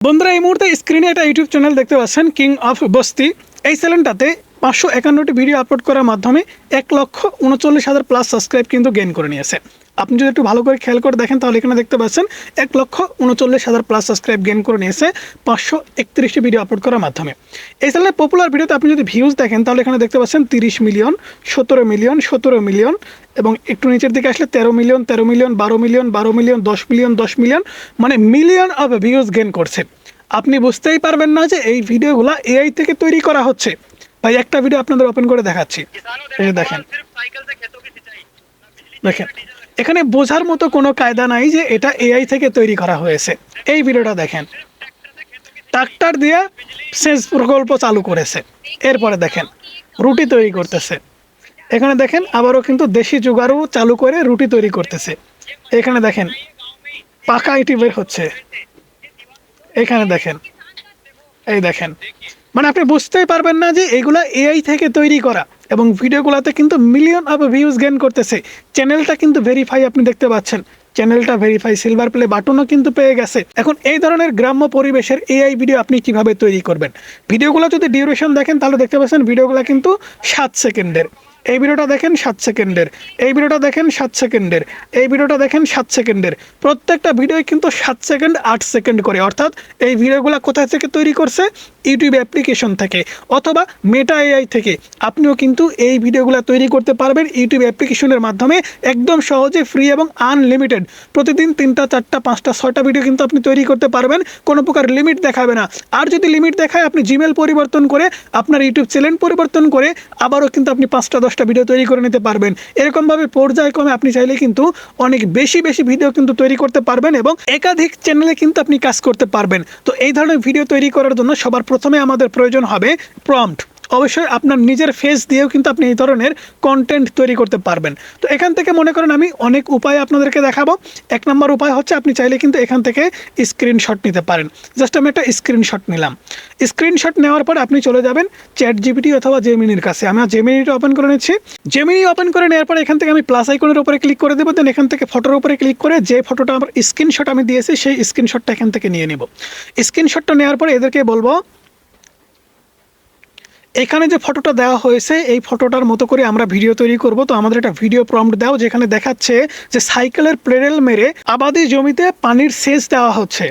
বন্ধুরা এই মুহূর্তে স্ক্রিনে একটা ইউটিউব চ্যানেল দেখতে পাচ্ছেন কিং অফ বস্তি। এই চ্যানেলটাতে 551টি ভিডিও আপলোড করার মাধ্যমে 1,39,000 প্লাস সাবস্ক্রাইব কিন্তু গেইন করে নিয়েছে। আপনি যদি একটু ভালো করে খেয়াল করে দেখেন তাহলে এখানে দেখতে পাচ্ছেন 1,39,000 প্লাস সাবস্ক্রাইব গেইন করে নিয়েছে 531টি ভিডিও আপলোড করার মাধ্যমে। এই চ্যানেলের পপুলার ভিডিওতে আপনি যদি ভিউজ দেখেন তাহলে এখানে দেখতে পাচ্ছেন 30 মিলিয়ন, 17 মিলিয়ন, 17 মিলিয়ন এবং একটু নিচের দিকে আসলে 13 million, 13 million, 12 million, 12 million, 10 million, 10 million, মানে মিলিয়ন অফ ভিউজ গেইন করছে। আপনি বুঝতেই পারবেন না যে এই ভিডিওগুলো এআই থেকে তৈরি করা হচ্ছে। ভাই একটা ভিডিও আপনাদের ওপেন করে দেখাচ্ছি, এই দেখেন দেখেন এখানে বোঝার মতো কোনো কায়দা নাই যে এটা এআই থেকে তৈরি করা হয়েছে। এই ভিডিওটা দেখেন, ট্রাক্টর দিয়ে সেচ প্রকল্প চালু করেছে। এরপরে দেখেন রুটি তৈরি করতেছে। এখানে দেখেন আবারও কিন্তু দেশি জুগাড়ু চালু করে রুটি তৈরি করতেছে। এখানে দেখেন পাকা ইটি বের হচ্ছে। এখানে দেখেন, এই দেখেন, মানে আপনি বুঝতেই পারবেন না যে এগুলা এআই থেকে তৈরি করা এবং ভিডিওগুলোতে কিন্তু মিলিয়ন অফ ভিউজ গেইন করতেছে। চ্যানেলটা কিন্তু ভেরিফাই, আপনি দেখতে পাচ্ছেন চ্যানেলটা ভেরিফাই, সিলভার প্লে বাটনও কিন্তু পেয়ে গেছে। এখন এই ধরনের গ্রাম্য পরিবেশের এআই ভিডিও আপনি কিভাবে তৈরি করবেন? ভিডিওগুলো যদি ডিউরেশন দেখেন তাহলে দেখতে পাচ্ছেন ভিডিওগুলো কিন্তু 7 সেকেন্ডের। এই ভিডিওটা দেখেন 7 সেকেন্ডের, এই ভিডিওটা দেখেন 7 সেকেন্ডের, এই ভিডিওটা দেখেন 7 সেকেন্ডের। প্রত্যেকটা ভিডিও কিন্তু 7 সেকেন্ড 8 সেকেন্ড করে। অর্থাৎ এই ভিডিওগুলো কোথা থেকে তৈরি করছে? ইউটিউব অ্যাপ্লিকেশন থেকে অথবা মেটা এআই থেকে। আপনিও কিন্তু এই ভিডিওগুলো তৈরি করতে পারবেন ইউটিউব অ্যাপ্লিকেশনের মাধ্যমে একদম সহজে, ফ্রি এবং আনলিমিটেড। প্রতিদিন 3টা 4টা 5টা 6টা ভিডিও কিন্তু আপনি তৈরি করতে পারবেন, কোনো প্রকার লিমিট দেখাবে না। আর যদি লিমিট দেখায় আপনি জিমেল পরিবর্তন করে, আপনার ইউটিউব চ্যানেল পরিবর্তন করে আবারও কিন্তু আপনি 5টা 10টা ভিডিও তৈরি করে নিতে পারবেন। এরকমভাবে পর্যায়ক্রমে আপনি চাইলে কিন্তু অনেক বেশি ভিডিও কিন্তু তৈরি করতে পারবেন এবং একাধিক চ্যানেলে কিন্তু আপনি কাজ করতে পারবেন। তো এই ধরনের ভিডিও তৈরি করার জন্য সবার প্রথমে আমাদের প্রয়োজন হবে প্রম্পট। অবশ্যই আপনার নিজের ফেস দিয়েও কিন্তু আপনি এই ধরনের কন্টেন্ট তৈরি করতে পারবেন। তো এখান থেকে মনে করেন আমি অনেক উপায় আপনাদেরকে দেখাবো। 1 নম্বর উপায় হচ্ছে আপনি চাইলে কিন্তু এখান থেকে স্ক্রিনশট নিতে পারেন। জাস্ট আমি একটা স্ক্রিনশট নিলাম। স্ক্রিনশট নেওয়ার পর আপনি চলে যাবেন চ্যাট জিপিটি অথবা জেমিনির কাছে। আমি জেমিনিটা ওপেন করে নিচ্ছি। জেমিনি ওপেন করে নেওয়ার পর এখান থেকে আমি প্লাস আইকনের উপরে ক্লিক করে দেবো। দেন এখান থেকে ফটোর উপরে ক্লিক করে যে ফটোটা আমার স্ক্রিনশট আমি দিয়েছি সেই স্ক্রিনশটটা এখান থেকে নিয়ে নেব। স্ক্রিনশটটা নেওয়ার পরে এদেরকে বলবো এখানে যে ফটোটা দেওয়া হয়েছে এই ফটোটার মতো করে আমরা ভিডিও তৈরি করব। তো আমাদের একটা ভিডিও প্রম্পট দাও যেখানে দেখাচ্ছে যে সাইকেলের প্লেডেল মেরে আবাদি জমিতে পানির সেচ দেওয়া হচ্ছে।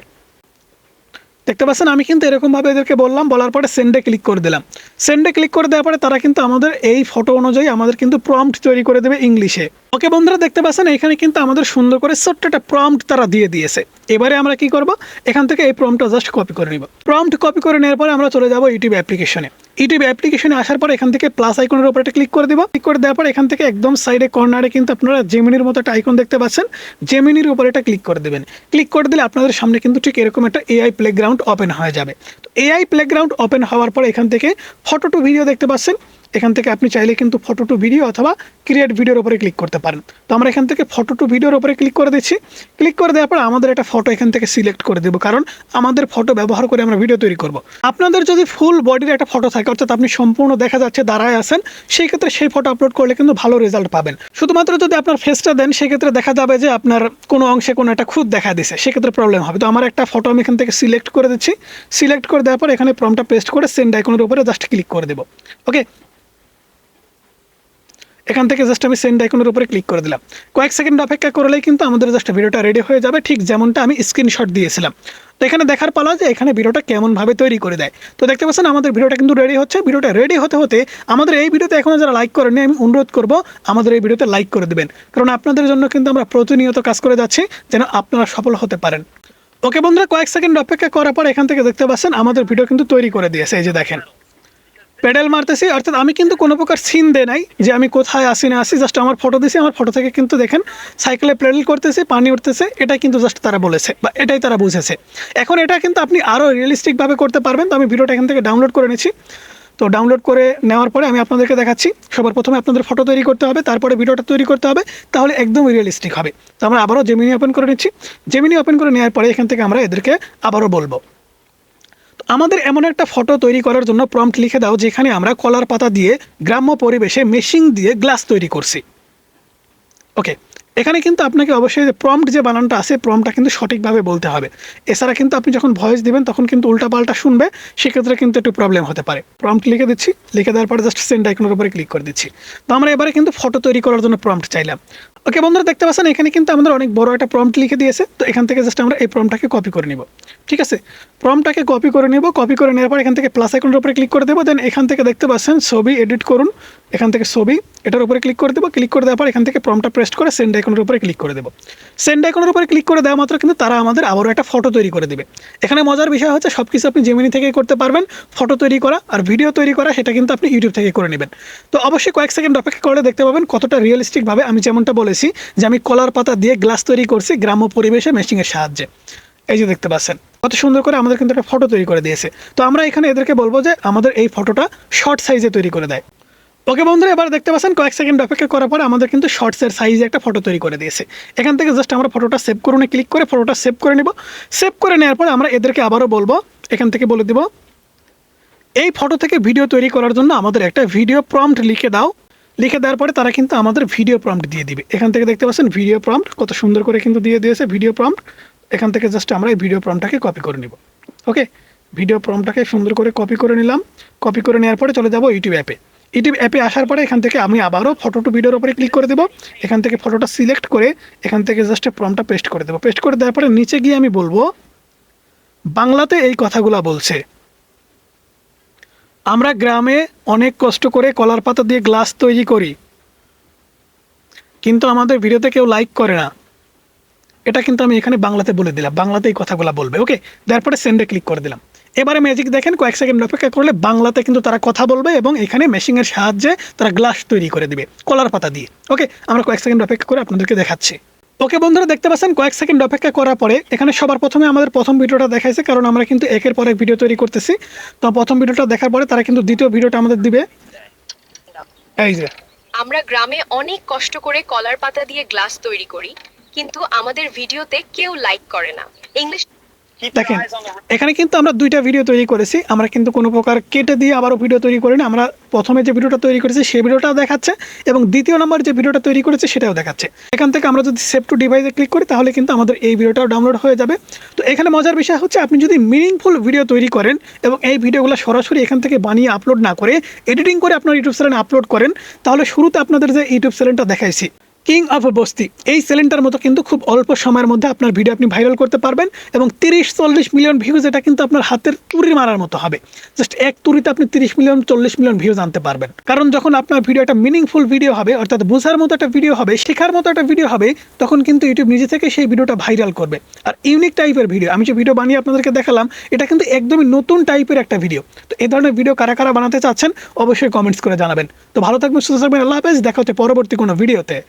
দেখতে পাচ্ছেন আমি কিন্তু এরকমভাবে এদেরকে বললাম, বলার পরে সেন্ডে ক্লিক করে দিলাম। সেন্ডে ক্লিক করে দেওয়ার পরে তারা কিন্তু আমাদের এই ফটো অনুযায়ী আমাদের কিন্তু প্রম্পট তৈরি করে দেবে ইংলিশে। ওকে বন্ধুরা, দেখতে পাচ্ছেন এখানে কিন্তু আমাদের সুন্দর করে ছোট্ট একটা প্রম্পট তারা দিয়ে দিয়েছে। এবারে আমরা কি করব? এখান থেকে এই প্রম্পটটা জাস্ট কপি করে নিব। প্রম্পট কপি করে নেওয়ার পরে আমরা চলে যাব ইউটিউব অ্যাপ্লিকেশনে। ইউটিউব অ্যাপ্লিকেশনে আসার পর এখান থেকে প্লাস আইকনের উপরে একটা ক্লিক করে দিব। ক্লিক করে দেওয়ার পর এখান থেকে একদম সাইডে কর্নারে কিন্তু আপনারা জেমিনির মতো একটা আইকন দেখতে পাচ্ছেন। জেমিনির উপরে এটা ক্লিক করে দেবেন। ক্লিক করে দিলে আপনাদের সামনে কিন্তু ঠিক এরকম একটা এআই প্লেগ্রাউন্ড ওপেন হয়ে যাবে। তো এআই প্লেগ্রাউন্ড ওপেন হওয়ার পর এখান থেকে ফটো টু ভিডিও দেখতে পাচ্ছেন। এখান থেকে আপনি চাইলে কিন্তু ফটো টু ভিডিও অথবা ক্রিয়েট ভিডিওর উপরে ক্লিক করতে পারেন। তো আমরা এখান থেকে ফটো টু ভিডিওর উপরে ক্লিক করে দিচ্ছি। ক্লিক করে দেওয়ার পর আমাদের একটা ফটো এখান থেকে সিলেক্ট করে দেবো, কারণ আমাদের ফটো ব্যবহার করে আমরা ভিডিও তৈরি করব। আপনাদের যদি ফুল বডির একটা ফটো থাকে, অর্থাৎ আপনি সম্পূর্ণ দেখা যাচ্ছে দাঁড়ায় আছেন, সেই ক্ষেত্রে সেই ফটো আপলোড করলে কিন্তু ভালো রেজাল্ট পাবেন। শুধুমাত্র যদি আপনার ফেসটা দেন সেক্ষেত্রে দেখা যাবে যে আপনার কোনো অংশে কোনো একটা খুঁত দেখা দিছে, সেক্ষেত্রে প্রবলেম হবে। তো আমার একটা ফটো আমি এখান থেকে সিলেক্ট করে দিচ্ছি। সিলেক্ট করে দেওয়ার পর এখানে প্রম্পটটা পেস্ট করে সেন্ড আইকনের উপরে জাস্ট ক্লিক করে দেবো। ওকে, এখান থেকে জাস্ট আমি সেন্ড আইকনের উপরে ক্লিক করে দিলাম। কয়েক সেকেন্ড অপেক্ষা করলেই কিন্তু আমাদের জাস্ট ভিডিওটা রেডি হয়ে যাবে, ঠিক যেমনটা আমি স্ক্রিনশট দিয়েছিলাম। তো এখানে দেখার পালা যে এখানে ভিডিওটা কেমনভাবে তৈরি করে দেয়। তো দেখতে পাচ্ছেন আমাদের ভিডিওটা কিন্তু রেডি হচ্ছে। ভিডিওটা রেডি হতে হতে আমাদের এই ভিডিওতে এখনও যারা লাইক করেনি আমি অনুরোধ করব আমাদের এই ভিডিওতে লাইক করে দেবেন, কারণ আপনাদের জন্য কিন্তু আমরা প্রতিনিয়ত কাজ করে যাচ্ছি যেন আপনারা সফল হতে পারেন। ওকে বন্ধুরা, কয়েক সেকেন্ড অপেক্ষা করার পর এখান থেকে দেখতে পাচ্ছেন আমাদের ভিডিও কিন্তু তৈরি করে দিয়েছে। এই যে দেখেন পেডেল মারতেছি, অর্থাৎ আমি কিন্তু কোনো প্রকার সিন দে নাই যে আমি কোথায় আসি না আসি, জাস্ট আমার ফটো দিছি। আমার ফটো থেকে কিন্তু দেখেন সাইকেলে পেডেল করতেছে, পানি উঠতেছে, এটাই কিন্তু জাস্ট তারা বলেছে বা এটাই তারা বুঝেছে। এখন এটা কিন্তু আপনি আরও রিয়েলিস্টিকভাবে করতে পারবেন। তো আমি ভিডিওটা এখান থেকে ডাউনলোড করে নিচ্ছি। তো ডাউনলোড করে নেওয়ার পরে আমি আপনাদেরকে দেখাচ্ছি। সবার প্রথমে আপনাদের ফটো তৈরি করতে হবে, তারপরে ভিডিওটা তৈরি করতে হবে, তাহলে একদম রিয়েলিস্টিক হবে। তো আমরা আবারও জেমিনি ওপেন করে নিচ্ছি। জেমিনি ওপেন করে নেওয়ার পরে এখান থেকে আমরা এদেরকে আবারও বলবো আমাদের এমন একটা ফটো তৈরি করার জন্য প্রম্পট লিখে দাও যেখানে আমরা কলার পাতা দিয়ে গ্রাম্য পরিবেশে মেশিং দিয়ে গ্লাস তৈরি করছি। ওকে, এখানে কিন্তু আপনাকে অবশ্যই যে প্রম্পট যে বানানটা আছে প্রম্পটটা কিন্তু সঠিকভাবে বলতে হবে। এছাড়া কিন্তু আপনি যখন ভয়েস দিবেন তখন কিন্তু উল্টাপাল্টা শুনবে, সেক্ষেত্রে কিন্তু একটু প্রবলেম হতে পারে। প্রম্পট লিখে দিচ্ছি, লিখে দেওয়ার পরে জাস্ট সেন্ড আইকনের উপরে ক্লিক করে দিচ্ছি। তো আমরা এবারে কিন্তু ফটো তৈরি করার জন্য প্রম্পট চাইলাম। ওকে বন্ধুরা, দেখতে পাচ্ছেন এখানে কিন্তু আমাদের অনেক বড় একটা প্রম্পট লিখে দিয়েছে। তো এখান থেকে জাস্ট আমরা এই প্রম্পটটাকে কপি করে নিব। ঠিক আছে, প্রম্পটটাকে কপি করে নিব। কপি করে নেওয়ার পর এখান থেকে প্লাস আইকনের উপরে ক্লিক করে দেবো। দেন এখান থেকে দেখতে পাচ্ছেন ছবি এডিট করুন, এখান থেকে ছবি, এটার উপরে ক্লিক করে দেবো। ক্লিক করে দেওয়ার পর এখান থেকে প্রম্পটটা প্রেস করে সেন্ড আইকনের উপরে ক্লিক করে দেবো। সেন্ড আইকনের উপরে ক্লিক করে দেওয়া মাত্র কিন্তু তারা আমাদের আবারও একটা ফটো তৈরি করে দেবে। এখানে মজার বিষয় হচ্ছে সব কিছু আপনি জেমিনি থেকে করতে পারবেন। ফটো তৈরি করা আর ভিডিও তৈরি করা সেটা কিন্তু আপনি ইউটিউব থেকে করে নেবেন। তো অবশ্যই কয়েক সেকেন্ড অপেক্ষা করলে দেখতে পাবেন কতটা রিয়েলিস্টিকভাবে আমি যেমনটা বলেছি যে আমি কলার পাতা দিয়ে গ্লাস তৈরি করছি গ্রাম্য পরিবেশে মেশিনের সাহায্যে। এই যে দেখতে পাচ্ছেন কত সুন্দর করে আমাদের কিন্তু একটা ফটো তৈরি করে দিয়েছে। তো আমরা এখানে এদেরকে বলবো যে আমাদের এই ফটোটা শর্ট সাইজে তৈরি করে দেয়। ওকে বন্ধুরা, এবার দেখতে পাচ্ছেন কয়েক সেকেন্ড অপেক্ষা করার পরে আমাদের কিন্তু শর্টসের সাইজে একটা ফটো তৈরি করে দিয়েছে। এখান থেকে জাস্ট আমরা ফটোটা সেভ করুন ক্লিক করে ফটোটা সেভ করে নেব। সেভ করে নেওয়ার পরে আমরা এদেরকে আবারও বলবো, এখান থেকে বলে দিব এই ফটো থেকে ভিডিও তৈরি করার জন্য আমাদের একটা ভিডিও প্রম্পট লিখে দাও। লিখে দেওয়ার পরে তারা কিন্তু আমাদের ভিডিও প্রম্পট দিয়ে দিবে। এখান থেকে দেখতে পাচ্ছেন ভিডিও প্রম্পট কত সুন্দর করে কিন্তু দিয়ে দিয়েছে ভিডিও প্রম্পট। এখান থেকে জাস্ট আমরা এই ভিডিও প্রম্পটটাকে কপি করে নিব। ওকে, ভিডিও প্রম্পটটাকে সুন্দর করে কপি করে নিলাম। কপি করে নেওয়ার পরে চলে যাব ইউটিউব অ্যাপে। ইউটিউব অ্যাপে আসার পরে এখান থেকে আমি আবারও ফটো টু ভিডিওর উপরে ক্লিক করে দেবো। এখান থেকে ফটোটা সিলেক্ট করে এখান থেকে জাস্ট প্রম্পটটা পেস্ট করে দেবো। পেস্ট করে দেওয়ার পরে নিচে গিয়ে আমি বলবো বাংলাতে এই কথাগুলো বলছে, আমরা গ্রামে অনেক কষ্ট করে কলার পাতা দিয়ে গ্লাস তৈরি করি, কিন্তু আমাদের ভিডিওতে কেউ লাইক করে না। এটা কিন্তু আমি এখানে বাংলাতে বলে দিলাম, বাংলাতে এই কথাগুলো বলবে। ওকে, তারপরে সেন্ডে ক্লিক করে দিলাম। এবারে ম্যাজিক দেখেন, কয়েক সেকেন্ড অপেক্ষা করলে বাংলাতে কিন্তু তারা কথা বলবে এবং এখানে মেশিনের সাহায্যে তারা গ্লাস তৈরি করে দিবে কলার পাতা দিয়ে। ওকে, আমরা কয়েক সেকেন্ড অপেক্ষা করে আপনাদেরকে দেখাচ্ছি। ওকে বন্ধুরা, দেখতে পাচ্ছেন কয়েক সেকেন্ড অপেক্ষা করার পরে এখানে সবার প্রথমে আমাদের প্রথম ভিডিওটা দেখাইছে, কারণ আমরা কিন্তু একের পর এক ভিডিও তৈরি করতেছি। তো প্রথম ভিডিওটা দেখার পরে তারা কিন্তু দ্বিতীয় ভিডিওটা আমাদের দিবে। এই যে আমরা গ্রামে অনেক কষ্ট করে কলার পাতা দিয়ে গ্লাস তৈরি করি, কিন্তু আমাদের ভিডিওতে কেউ লাইক করে না। ইংলিশ দেখেন, এখানে কিন্তু আমরা দুইটা ভিডিও তৈরি করেছি। আমরা কিন্তু কোনো প্রকার কেটে দিয়ে আবারও ভিডিও তৈরি করি না। আমরা প্রথমে যে ভিডিওটা তৈরি করেছি সেই ভিডিওটাও দেখাচ্ছে এবং দ্বিতীয় নম্বর যে ভিডিওটা তৈরি করেছি সেটাও দেখাচ্ছে। এখান থেকে আমরা যদি সেভ টু ডিভাইসে ক্লিক করি তাহলে কিন্তু আমাদের এই ভিডিওটাও ডাউনলোড হয়ে যাবে। তো এখানে মজার বিষয় হচ্ছে আপনি যদি মিনিংফুল ভিডিও তৈরি করেন এবং এই ভিডিওগুলো সরাসরি এখান থেকে বানিয়ে আপলোড না করে এডিটিং করে আপনার ইউটিউব চ্যানেলে আপলোড করেন, তাহলে শুরুতে আপনাদের যে ইউটিউব চ্যানেলটা দেখাইছি কিং অফ বস্তি, এই চ্যানেলটার মতো কিন্তু খুব অল্প সময়ের মধ্যে আপনার ভিডিও আপনি ভাইরাল করতে পারবেন এবং 30-40 মিলিয়ন ভিউজ, এটা কিন্তু আপনার হাতের তুড়ি মারার মতো হবে। জাস্ট এক তুড়িতে আপনি 30 মিলিয়ন 40 মিলিয়ন ভিউজ আনতে পারবেন। কারণ যখন আপনার ভিডিও একটা মিনিংফুল ভিডিও হবে, অর্থাৎ বোঝার মতো একটা ভিডিও হবে, শেখার মতো একটা ভিডিও হবে, তখন কিন্তু ইউটিউব নিজে থেকে সেই ভিডিওটা ভাইরাল করবে। আর ইউনিক টাইপের ভিডিও, আমি যে ভিডিও বানিয়ে আপনাদেরকে দেখালাম এটা কিন্তু একদমই নতুন টাইপের একটা ভিডিও। তো এই ধরনের ভিডিও কারা কারা বানাতে চাচ্ছেন অবশ্যই কমেন্টস করে জানাবেন। তো ভালো থাকবেন, সুস্থ থাকবেন, আল্লাহ হাফেজ, দেখা হচ্ছে পরবর্তী কোনো ভিডিওতে।